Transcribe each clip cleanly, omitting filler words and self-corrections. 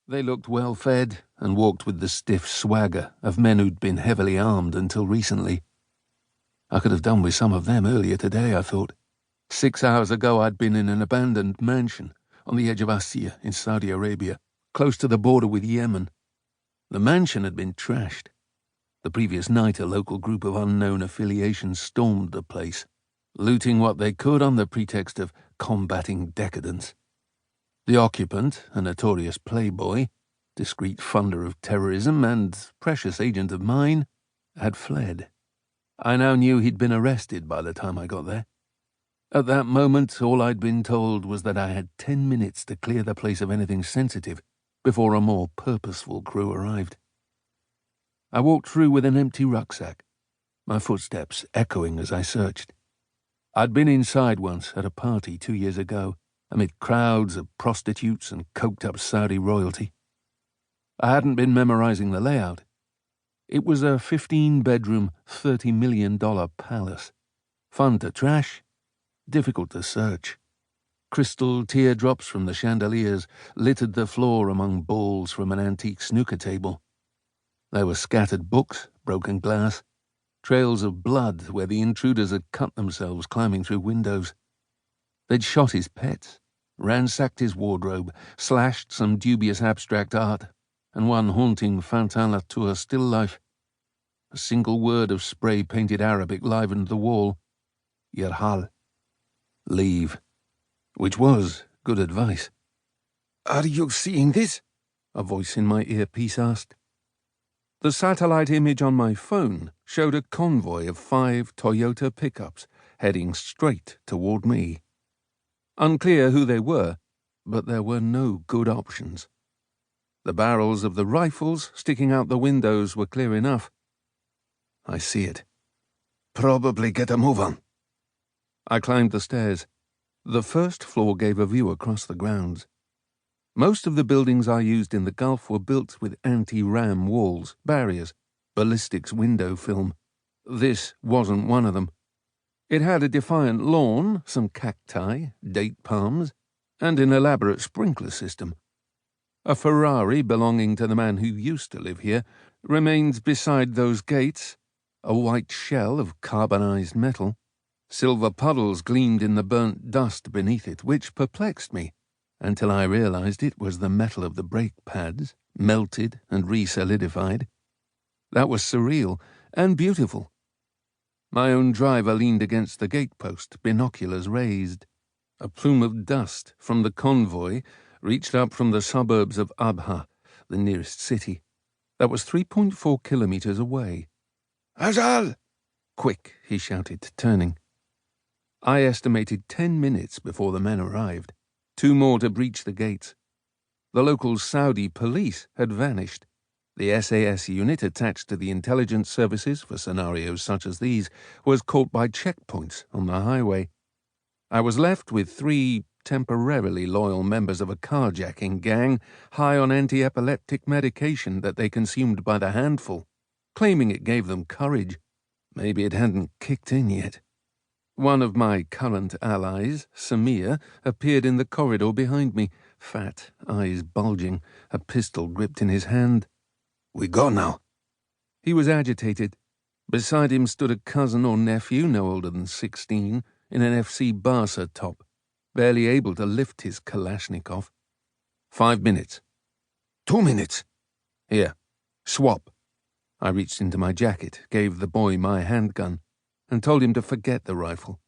They looked well-fed and walked with the stiff swagger of men who'd been heavily armed until recently. I could have done with some of them earlier today, I thought. 6 hours ago I'd been in an abandoned mansion on the edge of Asir in Saudi Arabia, close to the border with Yemen. The mansion had been trashed. The previous night a local group of unknown affiliations stormed the place, looting what they could on the pretext of combating decadence. The occupant, a notorious playboy, discreet funder of terrorism and precious agent of mine, had fled. I now knew he'd been arrested by the time I got there. At that moment, all I'd been told was that I had 10 minutes to clear the place of anything sensitive before a more purposeful crew arrived. I walked through with an empty rucksack, my footsteps echoing as I searched. I'd been inside once at a party 2 years ago, amid crowds of prostitutes and coked-up Saudi royalty. I hadn't been memorizing the layout. It was a 15-bedroom, $30 million palace. Fun to trash, difficult to search. Crystal teardrops from the chandeliers littered the floor among balls from an antique snooker table. There were scattered books, broken glass, trails of blood where the intruders had cut themselves climbing through windows. They'd shot his pets, ransacked his wardrobe, slashed some dubious abstract art, and one haunting Fantin Latour still life. A single word of spray-painted Arabic livened the wall. Yerhal. Leave. Which was good advice. "Are you seeing this?" a voice in my earpiece asked. The satellite image on my phone showed a convoy of 5 Toyota pickups heading straight toward me. Unclear who they were, but there were no good options. The barrels of the rifles sticking out the windows were clear enough. I see it. Probably get a move on. I climbed the stairs. The first floor gave a view across the grounds. Most of the buildings I used in the Gulf were built with anti-ram walls, barriers, ballistics window film. This wasn't one of them. It had a defiant lawn, some cacti, date palms, and an elaborate sprinkler system. A Ferrari belonging to the man who used to live here remained beside those gates, a white shell of carbonized metal. Silver puddles gleamed in the burnt dust beneath it, which perplexed me, until I realized it was the metal of the brake pads, melted and re-solidified. That was surreal and beautiful. My own driver leaned against the gatepost, binoculars raised. A plume of dust from the convoy reached up from the suburbs of Abha, the nearest city. That was 3.4 kilometers away. "Azal!" "Quick," he shouted, turning. I estimated 10 minutes before the men arrived. 2 more to breach the gates. The local Saudi police had vanished. The SAS unit attached to the intelligence services for scenarios such as these was caught by checkpoints on the highway. I was left with 3 temporarily loyal members of a carjacking gang high on anti-epileptic medication that they consumed by the handful, claiming it gave them courage. Maybe it hadn't kicked in yet. One of my current allies, Samir, appeared in the corridor behind me, fat, eyes bulging, a pistol gripped in his hand. "We go now." He was agitated. Beside him stood a cousin or nephew no older than 16, in an FC Barca top, barely able to lift his Kalashnikov. 5 minutes. 2 minutes. Here, swap. I reached into my jacket, gave the boy my handgun, and told him to forget the rifle.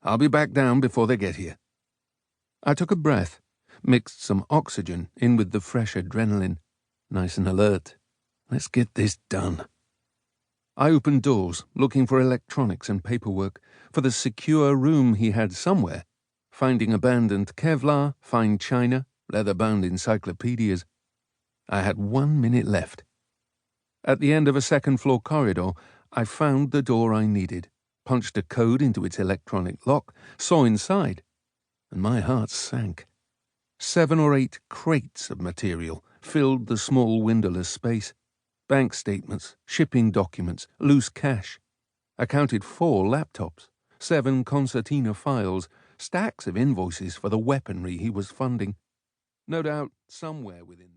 I'll be back down before they get here. I took a breath, mixed some oxygen in with the fresh adrenaline. Nice and alert. Let's get this done. I opened doors, looking for electronics and paperwork, for the secure room he had somewhere, finding abandoned Kevlar, fine china, leather-bound encyclopedias. I had 1 minute left. At the end of a second-floor corridor, I found the door I needed, punched a code into its electronic lock, saw inside, and my heart sank. 7 or 8 crates of material filled the small windowless space. Bank statements, shipping documents, loose cash. I counted 4 laptops, 7 concertina files, stacks of invoices for the weaponry he was funding. No doubt somewhere within them.